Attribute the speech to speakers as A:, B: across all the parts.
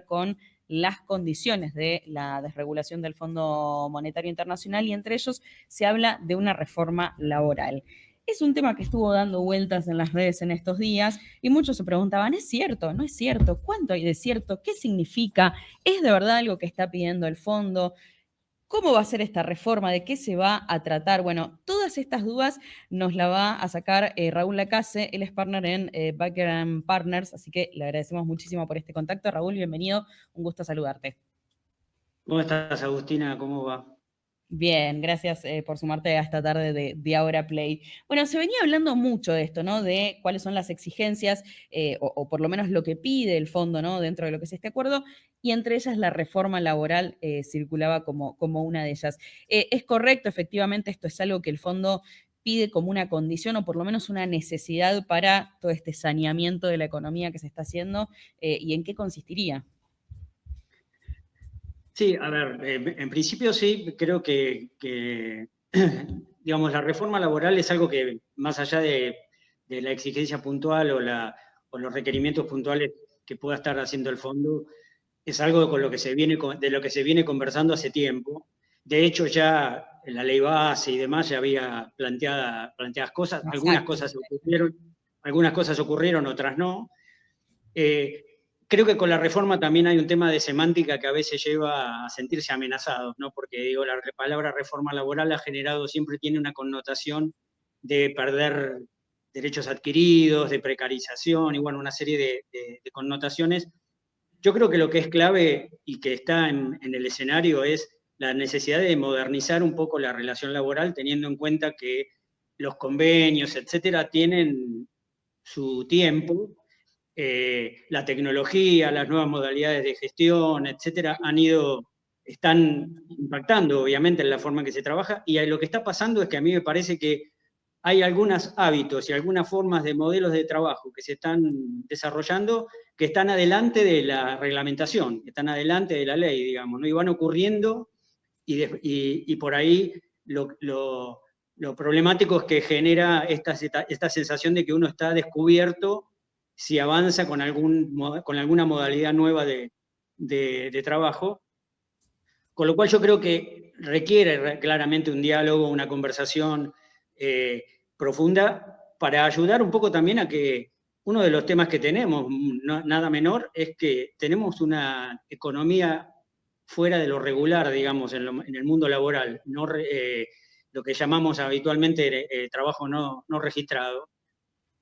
A: con las condiciones de la desregulación del Fondo Monetario Internacional y entre ellos se habla de una reforma laboral. Es un tema que estuvo dando vueltas en las redes en estos días y muchos se preguntaban, ¿es cierto? ¿No es cierto? ¿Cuánto hay de cierto? ¿Qué significa? ¿Es de verdad algo que está pidiendo el fondo? ¿Cómo va a ser esta reforma? ¿De qué se va a tratar? Bueno, todas estas dudas nos la va a sacar Raúl Lacase. Él es partner en Background Partners, así que le agradecemos muchísimo por este contacto. Raúl, bienvenido. Un gusto saludarte.
B: ¿Cómo estás, Agustina? ¿Cómo va?
A: Bien, gracias por sumarte a esta tarde de Ahora Play. Bueno, se venía hablando mucho de esto, ¿no? De cuáles son las exigencias, o por lo menos lo que pide el fondo, ¿no? Dentro de lo que es este acuerdo, y entre ellas la reforma laboral circulaba como una de ellas. Es correcto, efectivamente, esto es algo que el fondo pide como una condición o por lo menos una necesidad para todo este saneamiento de la economía que se está haciendo, y en qué consistiría.
B: Sí, a ver, en principio sí, creo que, digamos, la reforma laboral es algo que, más allá de la exigencia puntual o los requerimientos puntuales que pueda estar haciendo el fondo, es algo con lo que de lo que se viene conversando hace tiempo. De hecho, ya en la ley base y demás ya había planteadas cosas,
A: Exacto.
B: algunas cosas ocurrieron, otras no. Eh, Creo que con la reforma también hay un tema de semántica que a veces lleva a sentirse amenazados, ¿no? Porque digo, la palabra reforma laboral ha generado, siempre tiene una connotación de perder derechos adquiridos, de precarización y bueno, una serie de connotaciones. Yo creo que lo que es clave y que está en el escenario es la necesidad de modernizar un poco la relación laboral, teniendo en cuenta que los convenios, etcétera, tienen su tiempo. La tecnología, las nuevas modalidades de gestión, etcétera, están impactando obviamente en la forma en que se trabaja y lo que está pasando es que a mí me parece que hay algunos hábitos y algunas formas de modelos de trabajo que se están desarrollando que están adelante de la reglamentación, que están adelante de la ley, digamos, ¿no? Y van ocurriendo y por ahí lo problemático es que genera esta sensación de que uno está descubierto si avanza con alguna modalidad nueva de trabajo, con lo cual yo creo que requiere claramente un diálogo, una conversación profunda para ayudar un poco también a que uno de los temas que tenemos, nada menor, es que tenemos una economía fuera de lo regular, digamos, en el mundo laboral, lo que llamamos habitualmente trabajo no registrado,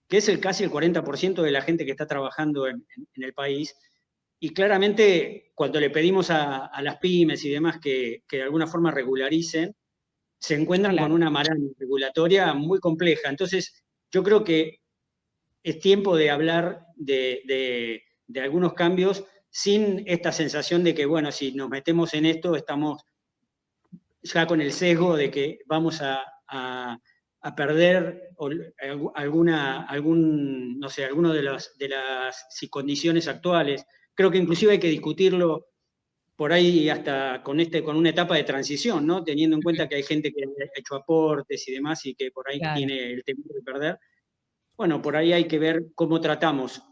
B: que es casi el 40% de la gente que está trabajando en el país. Y claramente cuando le pedimos a las pymes y demás que de alguna forma regularicen, se encuentran con
A: Claro.
B: una maraña regulatoria muy compleja. Entonces, yo creo que es tiempo de hablar de algunos cambios sin esta sensación de que, bueno, si nos metemos en esto, estamos ya con el sesgo de que vamos a perder no sé, alguno de las condiciones actuales. Creo que inclusive hay que discutirlo por ahí hasta con una etapa de transición, ¿no? Teniendo en cuenta que hay gente que ha hecho aportes y demás y que por ahí
A: Claro.
B: tiene el temor de perder. Bueno, por ahí hay que ver cómo tratamos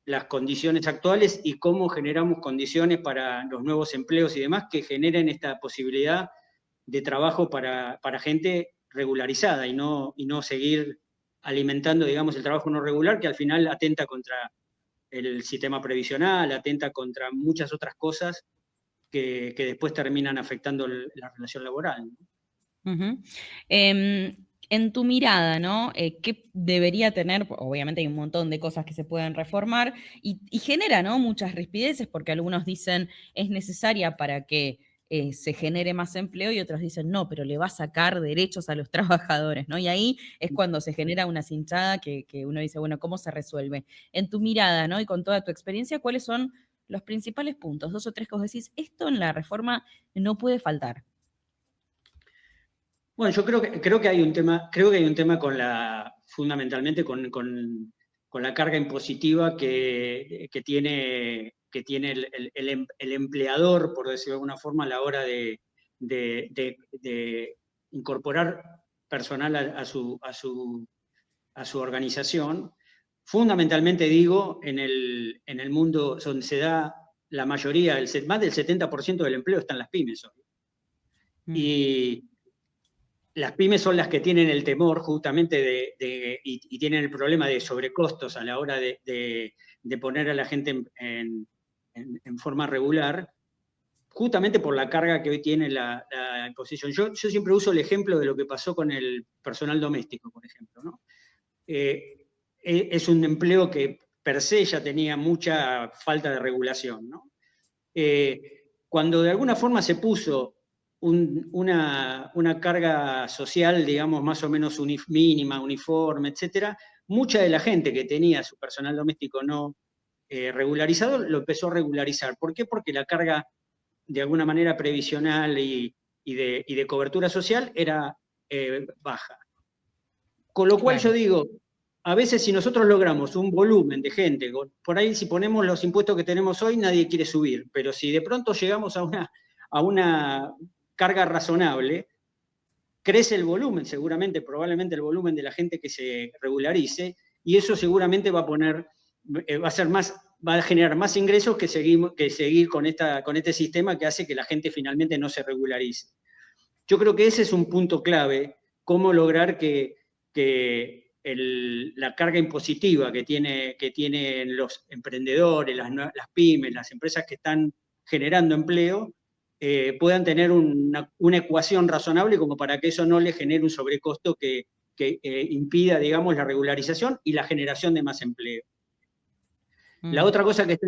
B: las condiciones actuales y cómo generamos condiciones para los nuevos empleos y demás que generen esta posibilidad de trabajo para gente regularizada y no seguir alimentando, digamos, el trabajo no regular que al final atenta contra el sistema previsional, atenta contra muchas otras cosas que después terminan afectando la relación laboral, ¿no?
A: Ujú. En tu mirada, ¿no? ¿Qué debería tener? Obviamente hay un montón de cosas que se pueden reformar y genera, ¿no? Muchas rispideces porque algunos dicen es necesaria para que se genere más empleo y otros dicen no, pero le va a sacar derechos a los trabajadores, ¿no? Y ahí es cuando se genera una cinchada que uno dice, bueno, ¿cómo se resuelve? En tu mirada, ¿no? Y con toda tu experiencia, ¿cuáles son los principales puntos? Dos o tres que vos decís, esto en la reforma no puede faltar.
B: Bueno, yo creo que hay un tema, creo que hay un tema fundamentalmente con la carga impositiva que tiene el empleador, por decirlo de alguna forma, a la hora de incorporar personal a su organización. Fundamentalmente digo, en el mundo donde se da la mayoría, más del 70% del empleo está en las pymes hoy. Y las pymes son las que tienen el temor justamente y tienen el problema de sobrecostos a la hora de poner a la gente en forma regular, justamente por la carga que hoy tiene la imposición. Yo siempre uso el ejemplo de lo que pasó con el personal doméstico, por ejemplo, ¿no? Es un empleo que per se ya tenía mucha falta de regulación, ¿no? Cuando de alguna forma se puso una carga social, digamos, más o menos mínima, uniforme, etcétera, mucha de la gente que tenía su personal doméstico no regularizado lo empezó a regularizar. ¿Por qué? Porque la carga de alguna manera previsional y de cobertura social era baja. Con lo cual yo digo, a veces si nosotros logramos un volumen de gente, por ahí si ponemos los impuestos que tenemos hoy, nadie quiere subir, pero si de pronto llegamos a una carga razonable, crece el volumen, seguramente, probablemente el volumen de la gente que se regularice, y eso seguramente va a generar más ingresos que seguir con este sistema que hace que la gente finalmente no se regularice. Yo creo que ese es un punto clave, cómo lograr que la carga impositiva que tienen los emprendedores, las pymes, las empresas que están generando empleo, puedan tener una ecuación razonable como para que eso no le genere un sobrecosto que impida, digamos, la regularización y la generación de más empleo. La otra cosa que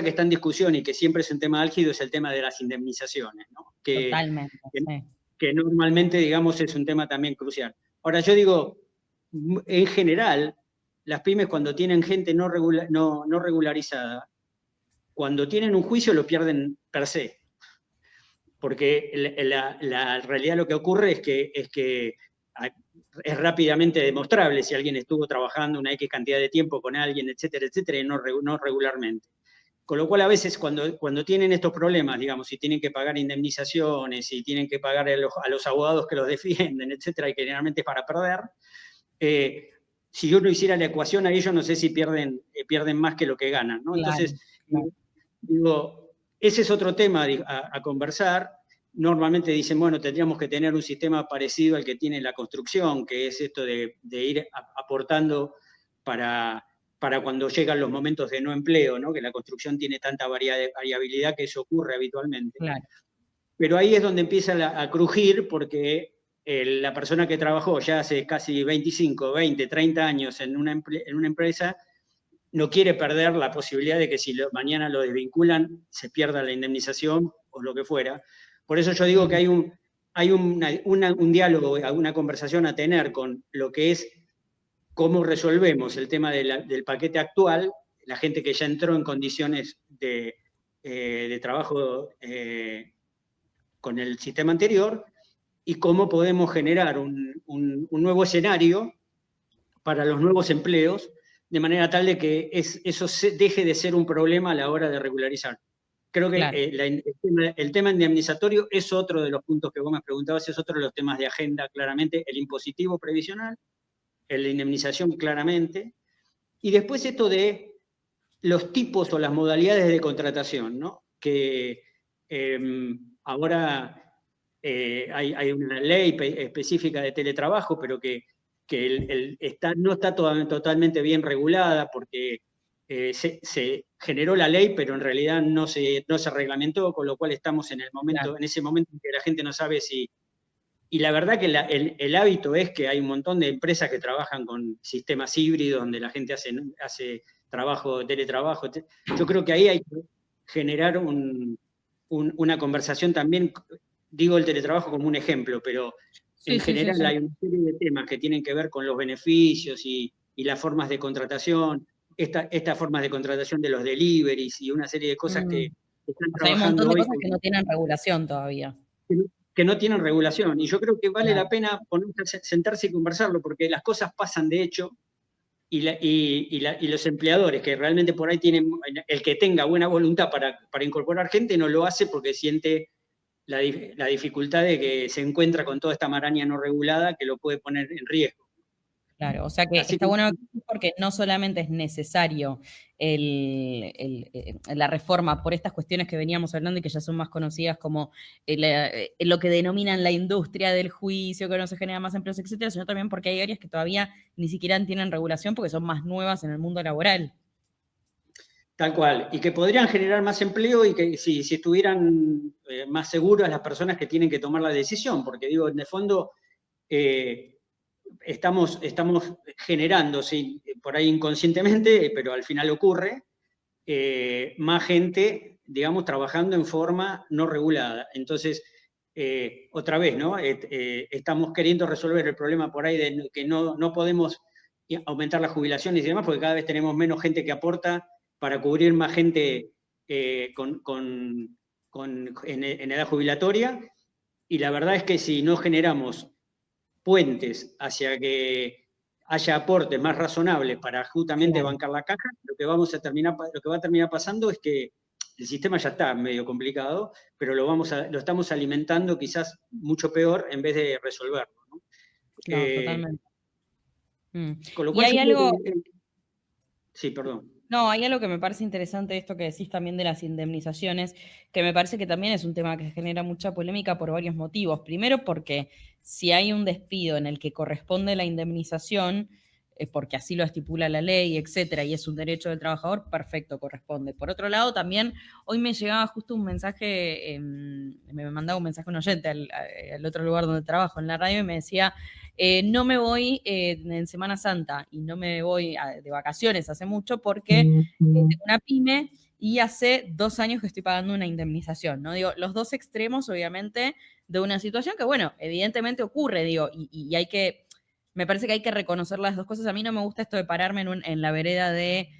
B: está en discusión y que siempre es un tema álgido es el tema de las indemnizaciones, ¿no?
A: Totalmente,
B: que normalmente, digamos, es un tema también crucial. Ahora, yo digo, en general, las pymes cuando tienen gente no regularizada, cuando tienen un juicio lo pierden per se. Porque la realidad lo que ocurre es que es rápidamente demostrable si alguien estuvo trabajando una X cantidad de tiempo con alguien, etcétera, etcétera, y no regularmente. Con lo cual, a veces, cuando tienen estos problemas, digamos, si tienen que pagar indemnizaciones, si tienen que pagar a los abogados que los defienden, etcétera, y que generalmente es para perder, si yo no hiciera la ecuación a ellos, no sé si pierden más que lo que ganan, ¿no?
A: Claro,
B: Entonces, digo, ese es otro tema a conversar. Normalmente dicen, bueno, tendríamos que tener un sistema parecido al que tiene la construcción, que es esto de ir aportando para cuando llegan los momentos de no empleo, ¿no? Que la construcción tiene tanta variabilidad que eso ocurre habitualmente.
A: Claro.
B: Pero ahí es donde empieza a crujir porque la persona que trabajó ya hace casi 25, 20, 30 años en una empresa no quiere perder la posibilidad de que si mañana lo desvinculan se pierda la indemnización o lo que fuera. Por eso yo digo que hay un diálogo, una conversación a tener con lo que es cómo resolvemos el tema del paquete actual, la gente que ya entró en condiciones de trabajo con el sistema anterior, y cómo podemos generar un nuevo escenario para los nuevos empleos, de manera tal de que eso deje de ser un problema a la hora de regularizar. Creo que
A: claro.
B: el tema indemnizatorio es otro de los puntos que vos me preguntabas, es otro de los temas de agenda, claramente, el impositivo previsional, el de indemnización claramente, y después esto de los tipos o las modalidades de contratación, ¿no? Que ahora hay una ley específica de teletrabajo, pero que no está totalmente bien regulada porque se generó la ley, pero en realidad no se reglamentó, con lo cual estamos en ese momento en que la gente no sabe si... Y la verdad que el hábito es que hay un montón de empresas que trabajan con sistemas híbridos, donde la gente hace teletrabajo. Yo creo que ahí hay que generar una conversación también, digo el teletrabajo como un ejemplo, pero en general hay una serie de temas que tienen que ver con los beneficios y las formas de contratación, estas formas de contratación de los deliveries y una serie de cosas que están trabajando hoy.
A: Hay un montón de cosas que no tienen regulación todavía.
B: Que no tienen regulación. Y yo creo que vale la pena sentarse y conversarlo, porque las cosas pasan de hecho, y los empleadores que realmente por ahí tienen, el que tenga buena voluntad para incorporar gente, no lo hace porque siente la dificultad de que se encuentra con toda esta maraña no regulada que lo puede poner en riesgo.
A: Claro, o sea que
B: Así
A: está
B: que
A: bueno porque no solamente es necesario la reforma por estas cuestiones que veníamos hablando y que ya son más conocidas como lo que denominan la industria del juicio, que no se genera más empleos, etcétera, sino también porque hay áreas que todavía ni siquiera tienen regulación porque son más nuevas en el mundo laboral.
B: tal cual, y que podrían generar más empleo y que si estuvieran más seguras las personas que tienen que tomar la decisión, porque digo, en el fondo eh, estamos generando, sí, por ahí inconscientemente, pero al final ocurre, más gente, digamos, trabajando en forma no regulada. Entonces, otra vez, ¿no? Estamos queriendo resolver el problema por ahí de que no podemos aumentar las jubilaciones y demás, porque cada vez tenemos menos gente que aporta para cubrir más gente en edad jubilatoria. Y la verdad es que si no generamos puentes hacia que haya aportes más razonables para justamente
A: Claro.
B: bancar la caja, lo que va a terminar pasando es que el sistema ya está medio complicado, pero lo estamos alimentando quizás mucho peor en vez de resolverlo, ¿no?
A: No,
B: Eh,
A: totalmente. Mm.
B: con lo
A: Y
B: cual
A: hay
B: yo creo
A: algo,
B: que... Sí, perdón.
A: no, hay algo que me parece interesante, esto que decís también de las indemnizaciones, que me parece que también es un tema que genera mucha polémica por varios motivos. Primero, porque si hay un despido en el que corresponde la indemnización, porque así lo estipula la ley, etcétera, y es un derecho del trabajador, perfecto, corresponde. Por otro lado, también hoy me llegaba justo un mensaje, me mandaba un mensaje un oyente al otro lugar donde trabajo, en la radio, y me decía, no me voy en Semana Santa y no me voy de vacaciones hace mucho porque tengo una pyme y hace 2 años que estoy pagando una indemnización, ¿no? Digo, los dos extremos, obviamente, de una situación que, bueno, evidentemente ocurre, digo, y hay que, me parece que hay que reconocer las dos cosas. A mí no me gusta esto de pararme en la vereda de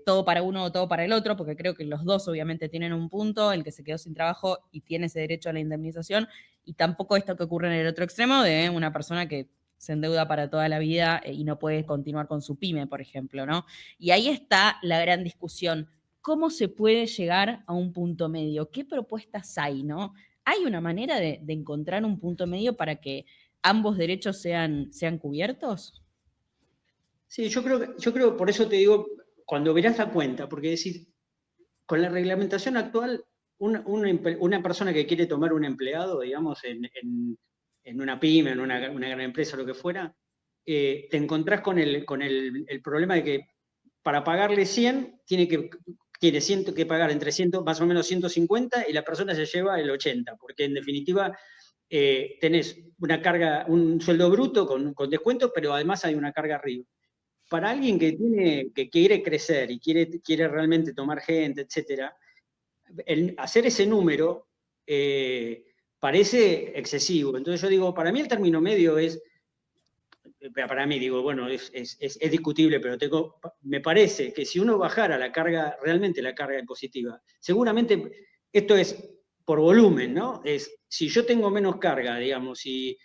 A: todo para uno o todo para el otro, porque creo que los dos obviamente tienen un punto, el que se quedó sin trabajo y tiene ese derecho a la indemnización, y tampoco esto que ocurre en el otro extremo de una persona que se endeuda para toda la vida y no puede continuar con su pyme, por ejemplo, ¿no? Y ahí está la gran discusión. ¿Cómo se puede llegar a un punto medio? ¿Qué propuestas hay, no? ¿Hay una manera de encontrar un punto medio para que ambos derechos sean cubiertos?
B: Sí, yo creo, por eso te digo, cuando verás la cuenta, porque decís, con la reglamentación actual, una persona que quiere tomar un empleado, digamos, en una pyme, en una gran empresa, lo que fuera, te encontrás con el problema de que para pagarle 100 tiene que pagar entre 100, más o menos 150 y la persona se lleva el 80, porque en definitiva tenés una carga, un sueldo bruto con descuento, pero además hay una carga arriba. Para alguien que quiere crecer y quiere realmente tomar gente, etcétera, hacer ese número parece excesivo. Entonces yo digo, para mí el término medio es, para mí digo, bueno, es discutible, pero me parece que si uno bajara la carga, realmente la carga impositiva, seguramente esto es por volumen, ¿no? Si yo tengo menos carga, digamos, si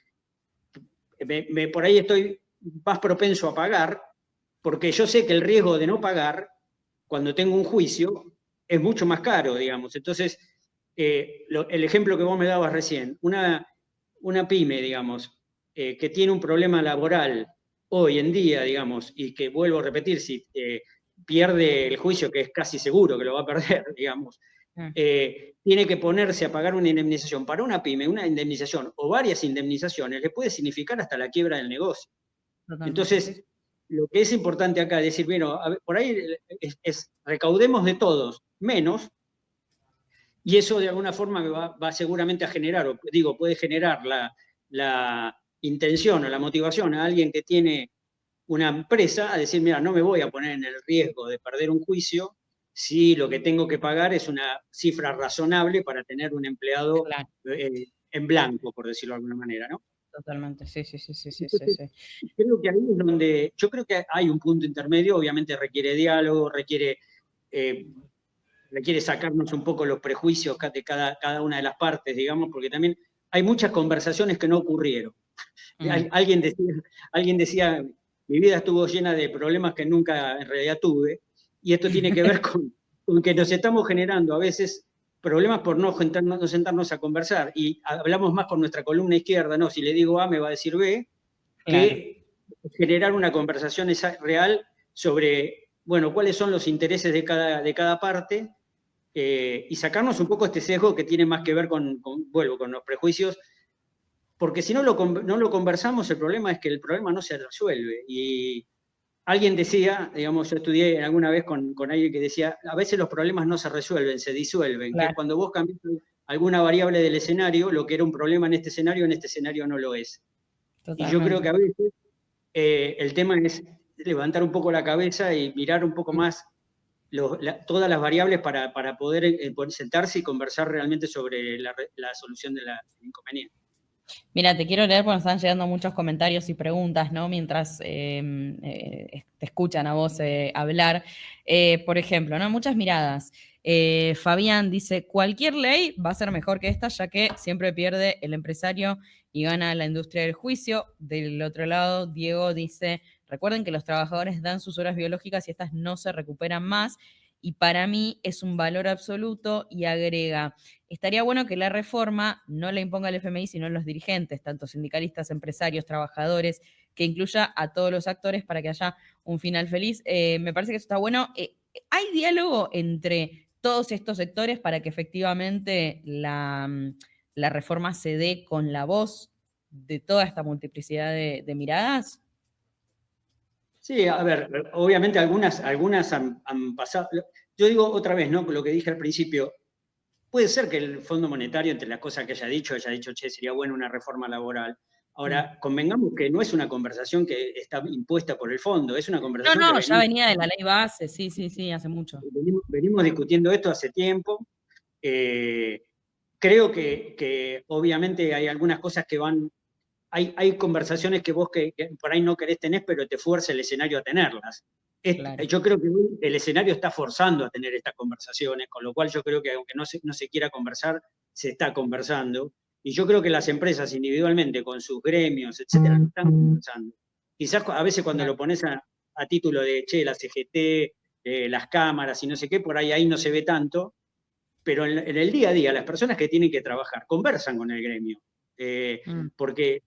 B: por ahí estoy más propenso a pagar, porque yo sé que el riesgo de no pagar cuando tengo un juicio es mucho más caro, digamos. Entonces, el ejemplo que vos me dabas recién, una pyme, digamos, que tiene un problema laboral hoy en día, digamos, y que vuelvo a repetir, si pierde el juicio, que es casi seguro que lo va a perder, digamos, tiene que ponerse a pagar una indemnización. Para una pyme, una indemnización o varias indemnizaciones le puede significar hasta la quiebra del negocio.
A: Totalmente, sí.
B: Entonces, lo que es importante acá es decir, bueno, por ahí recaudemos de todos menos, y eso de alguna forma va seguramente a generar, o digo, puede generar la intención o la motivación a alguien que tiene una empresa a decir, mira, no me voy a poner en el riesgo de perder un juicio si lo que tengo que pagar es una cifra razonable para tener un empleado
A: Claro.
B: en blanco, por decirlo de alguna manera, ¿no?
A: Totalmente, sí, sí, sí, sí, sí, sí,
B: Entonces,
A: sí.
B: creo que ahí es donde, yo creo que hay un punto intermedio, obviamente requiere diálogo, eh, requiere sacarnos un poco los prejuicios de cada una de las partes, digamos, porque también hay muchas conversaciones que no ocurrieron.
A: Mm.
B: Alguien decía, mi vida estuvo llena de problemas que nunca en realidad tuve, y esto tiene que ver con que nos estamos generando a veces problemas por no sentarnos a conversar, y hablamos más con nuestra columna izquierda, no, si le digo A me va a decir B,
A: Claro.
B: que generar una conversación real sobre, bueno, cuáles son los intereses de cada parte, y sacarnos un poco este sesgo que tiene más que ver vuelvo, con los prejuicios, porque si no lo conversamos, el problema es que el problema no se resuelve. Y alguien decía, digamos, yo estudié alguna vez con alguien que decía, a veces los problemas no se resuelven, se disuelven, que
A: Claro,
B: cuando vos cambias alguna variable del escenario, lo que era un problema en este escenario no lo es. Y yo creo
A: totalmente.
B: que a veces el tema es levantar un poco la cabeza y mirar un poco más todas las variables para poder sentarse y conversar realmente sobre la solución del inconveniente.
A: Mira, te quiero leer porque nos están llegando muchos comentarios y preguntas, ¿no? Mientras te escuchan a vos hablar. Por ejemplo, ¿no? Muchas miradas. Fabián dice, cualquier ley va a ser mejor que esta, ya que siempre pierde el empresario y gana la industria del juicio. Del otro lado, Diego dice, recuerden que los trabajadores dan sus horas biológicas y estas no se recuperan más. Y para mí es un valor absoluto, y agrega, estaría bueno que la reforma no la imponga el FMI, sino los dirigentes, tanto sindicalistas, empresarios, trabajadores, que incluya a todos los actores para que haya un final feliz. Me parece que eso está bueno. ¿Hay diálogo entre todos estos sectores para que efectivamente la reforma se dé con la voz de toda esta multiplicidad de miradas?
B: Sí, a ver, obviamente algunas han pasado. Yo digo otra vez, ¿no? Lo que dije al principio, puede ser que el Fondo Monetario, entre las cosas que haya dicho, che, sería buena una reforma laboral. Ahora, convengamos que no es una conversación que está impuesta por el fondo, es una
A: No,
B: conversación que
A: no, ya venía de la ley base, sí, sí, sí, hace mucho.
B: venimos discutiendo esto hace tiempo. Creo que obviamente hay algunas cosas que hay conversaciones que vos que por ahí no querés tener, pero te fuerza el escenario a tenerlas.
A: Claro.
B: Yo creo que el escenario está forzando a tener estas conversaciones, con lo cual yo creo que aunque no se quiera conversar, se está conversando. Y yo creo que las empresas individualmente, con sus gremios, etcétera, no están conversando. Quizás a veces cuando
A: Claro.
B: lo pones a título de, che, la CGT, las cámaras y no sé qué, por ahí no se ve tanto, pero en el día a día, las personas que tienen que trabajar conversan con el gremio. Porque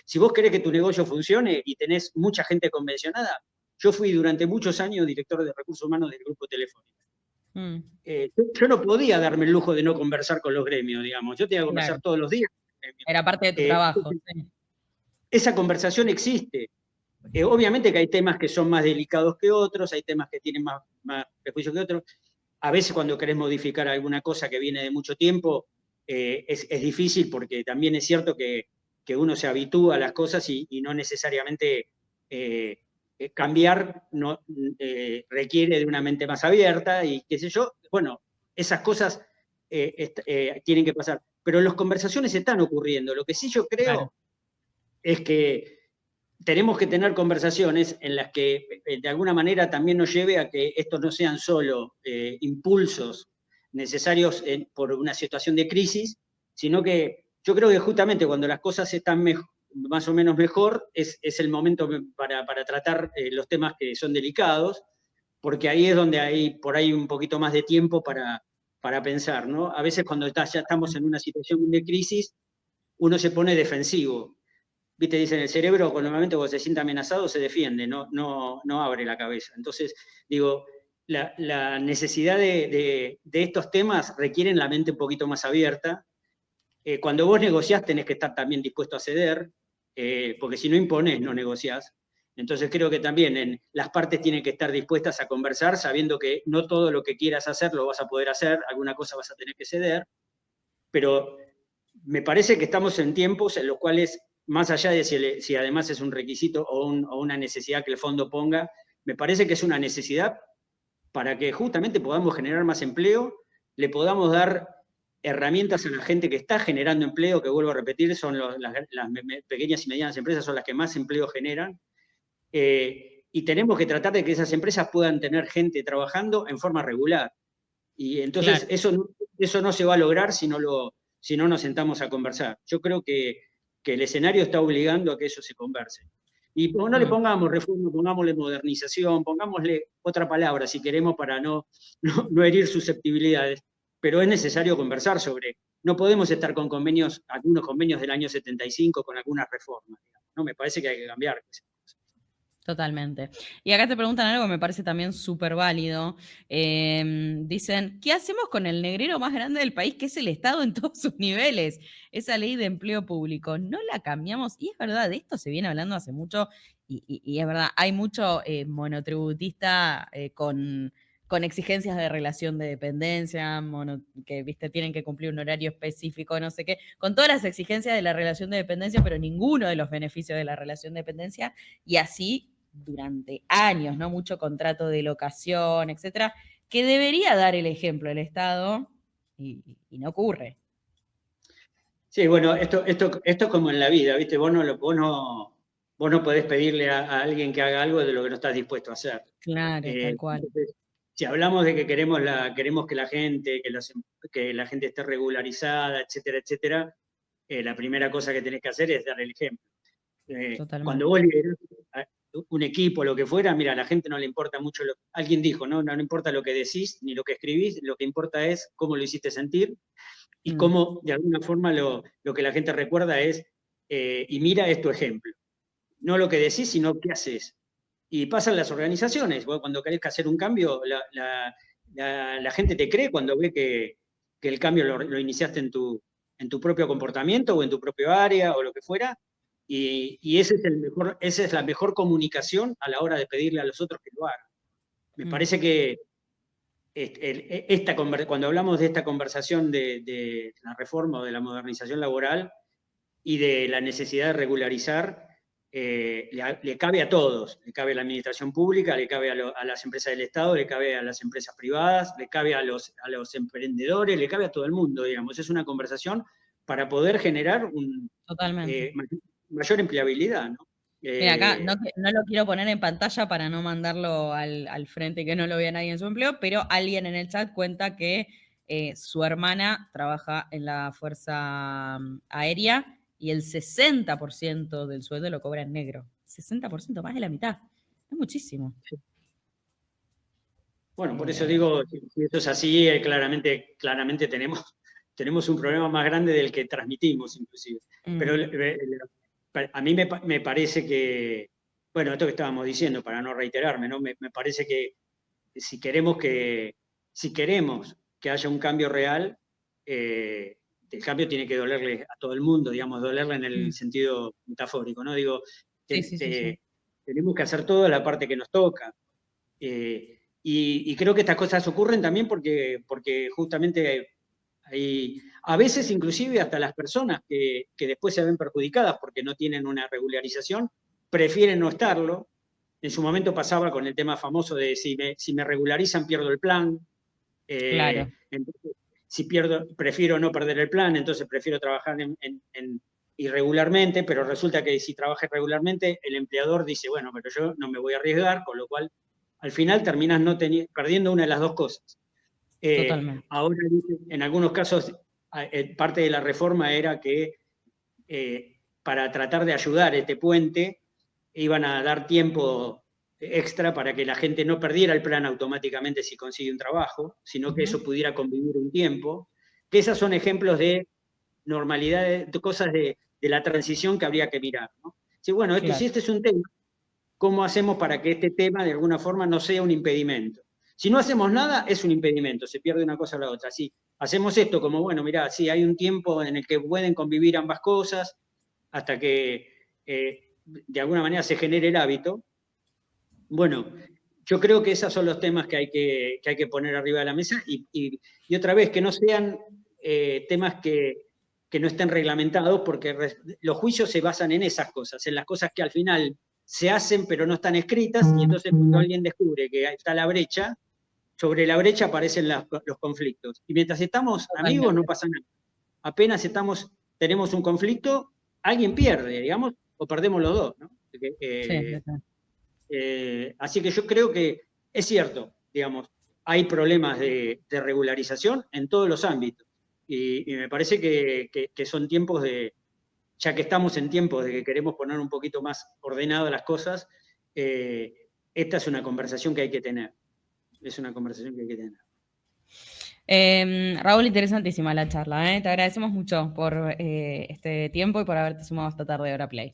B: si vos querés que tu negocio funcione y tenés mucha gente convencionada, yo fui durante muchos años director de recursos humanos del grupo Telefónica.
A: Mm,
B: Yo no podía darme el lujo de no conversar con los gremios, digamos. Yo tenía que conversar
A: claro.
B: todos los días con los gremios.
A: Era parte de tu trabajo. Sí.
B: Esa conversación existe. Obviamente que hay temas que son más delicados que otros, hay temas que tienen más prejuicios que otros. A veces cuando querés modificar alguna cosa que viene de mucho tiempo, es difícil porque también es cierto que uno se habitúa a las cosas y no necesariamente cambiar requiere de una mente más abierta y qué sé yo. Bueno, esas cosas tienen que pasar. Pero las conversaciones están ocurriendo. Lo que sí yo
A: Claro.
B: creo es que tenemos que tener conversaciones en las que de alguna manera también nos lleve a que estos no sean solo impulsos necesarios por una situación de crisis, sino que yo creo que justamente cuando las cosas están más o menos mejor, es el momento para tratar los temas que son delicados, porque ahí es donde hay por ahí un poquito más de tiempo para pensar, ¿no? A veces cuando ya estamos en una situación de crisis, uno se pone defensivo. Viste, dicen, el cerebro normalmente cuando se siente amenazado se defiende, no abre la cabeza. Entonces, digo, la necesidad de estos temas requieren la mente un poquito más abierta. Cuando vos negociás tenés que estar también dispuesto a ceder, porque si no imponés, no negociás. Entonces creo que también las partes tienen que estar dispuestas a conversar, sabiendo que no todo lo que quieras hacer lo vas a poder hacer, alguna cosa vas a tener que ceder, pero me parece que estamos en tiempos en los cuales, más allá de si además es un requisito o una necesidad que el fondo ponga, me parece que es una necesidad para que justamente podamos generar más empleo, le podamos dar herramientas a la gente que está generando empleo, que vuelvo a repetir, son las pequeñas y medianas empresas son las que más empleo generan, y tenemos que tratar de que esas empresas puedan tener gente trabajando en forma regular. Y entonces
A: Claro.
B: eso no se va a lograr si no nos sentamos a conversar. Yo creo que el escenario está obligando a que eso se converse. Y no le
A: Mm.
B: pongamos reforma, pongámosle modernización, pongámosle otra palabra si queremos para no herir susceptibilidades, pero es necesario conversar sobre, no podemos estar con algunos convenios del año 75 con algunas reformas, digamos, ¿no? Me parece que hay que cambiar.
A: Totalmente. Y acá te preguntan algo que me parece también súper válido. Dicen, ¿qué hacemos con el negrero más grande del país, que es el Estado en todos sus niveles? Esa ley de empleo público, ¿no la cambiamos? Y es verdad, de esto se viene hablando hace mucho y es verdad, hay mucho monotributista con exigencias de relación de dependencia, que viste, tienen que cumplir un horario específico, no sé qué, con todas las exigencias de la relación de dependencia, pero ninguno de los beneficios de la relación de dependencia, y así durante años, ¿no? Mucho contrato de locación, etcétera, que debería dar el ejemplo el Estado y no ocurre.
B: Sí, bueno, esto es como en la vida, ¿viste? Vos no podés pedirle a alguien que haga algo de lo que no estás dispuesto a hacer.
A: Claro, tal cual.
B: Entonces, si hablamos de que queremos que que la gente esté regularizada, etcétera, etcétera, la primera cosa que tenés que hacer es dar el ejemplo. Cuando
A: Totalmente.
B: vos liderás un equipo, lo que fuera, mira, a la gente no le importa mucho alguien dijo, ¿no? No importa lo que decís ni lo que escribís, lo que importa es cómo lo hiciste sentir y
A: Mm,
B: cómo, de alguna forma, lo que la gente recuerda es, y mira, es tu ejemplo. No lo que decís, sino qué haces. Y pasan las organizaciones. Vos cuando querés hacer un cambio, la gente te cree cuando ve que el cambio lo iniciaste en tu propio comportamiento o en tu propio área o lo que fuera. Y esa es la mejor comunicación a la hora de pedirle a los otros que lo hagan. Me
A: mm,
B: parece que cuando hablamos de esta conversación de la reforma o de la modernización laboral y de la necesidad de regularizar, le cabe a todos, le cabe a la administración pública, le cabe a las empresas del Estado, le cabe a las empresas privadas, le cabe a los emprendedores, le cabe a todo el mundo, digamos. Es una conversación para poder generar
A: totalmente.
B: mayor empleabilidad, ¿no?
A: Mira, acá
B: Eh,
A: no lo quiero poner en pantalla para no mandarlo al frente y que no lo vea nadie en su empleo, pero alguien en el chat cuenta que su hermana trabaja en la Fuerza Aérea y el 60% del sueldo lo cobra en negro. 60%, más de la mitad. Es muchísimo.
B: bueno, por eso
A: Eh,
B: digo, si esto es así, claramente tenemos un problema más grande del que transmitimos, inclusive. Pero
A: mm,
B: a mí me parece que, bueno, esto que estábamos diciendo, para no reiterarme, ¿no? Me parece que si queremos que, si queremos que haya un cambio real, el cambio tiene que dolerle a todo el mundo, digamos, dolerle en el
A: mm.
B: sentido metafórico, ¿no? Digo,
A: Sí, sí, sí, sí.
B: tenemos que hacer toda la parte que nos toca. Y creo que estas cosas ocurren también porque justamente a veces inclusive hasta las personas que después se ven perjudicadas porque no tienen una regularización, prefieren no estarlo. En su momento pasaba con el tema famoso de si me regularizan pierdo el plan.
A: Claro,
B: Entonces, si pierdo, prefiero no perder el plan, entonces prefiero trabajar irregularmente, pero resulta que si trabaja irregularmente, el empleador dice, bueno, pero yo no me voy a arriesgar, con lo cual al final terminas perdiendo una de las dos cosas.
A: totalmente.
B: Ahora, en algunos casos, parte de la reforma era que para tratar de ayudar este puente, iban a dar tiempo extra para que la gente no perdiera el plan automáticamente si consigue un trabajo, sino que
A: Ujú,
B: eso pudiera convivir un tiempo. Que esas son ejemplos de normalidad, de cosas de la transición que habría que mirar, ¿no? Sí, bueno, si
A: claro,
B: este es un tema, ¿cómo hacemos para que este tema de alguna forma no sea un impedimento? Si no hacemos nada, es un impedimento, se pierde una cosa o la otra. Si hacemos esto como, bueno, mirá, sí, hay un tiempo en el que pueden convivir ambas cosas hasta que de alguna manera se genere el hábito. Bueno, yo creo que esos son los temas que hay que poner arriba de la mesa y otra vez, que no sean temas que no estén reglamentados, porque los juicios se basan en esas cosas, en las cosas que al final se hacen pero no están escritas, y entonces cuando alguien descubre que está la brecha, sobre la brecha aparecen los conflictos. Y mientras estamos amigos no
A: totalmente.
B: pasa nada. Apenas tenemos un conflicto, alguien pierde, digamos, o perdemos los dos, ¿no?
A: Sí, sí, sí.
B: Así que yo creo que es cierto, digamos, hay problemas de regularización en todos los ámbitos. Y me parece que son tiempos ya que estamos en tiempos de que queremos poner un poquito más ordenadas las cosas, esta es una conversación que hay que tener. Es una conversación que hay que tener.
A: Raúl, interesantísima la charla, ¿eh? Te agradecemos mucho por este tiempo y por haberte sumado esta tarde de Hora Play.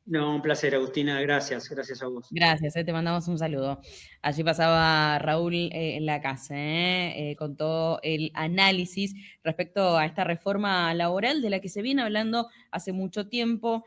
B: No, un placer, Agustina, gracias a vos.
A: Gracias, te mandamos un saludo. Allí pasaba Raúl Lacase, con todo el análisis respecto a esta reforma laboral de la que se viene hablando hace mucho tiempo.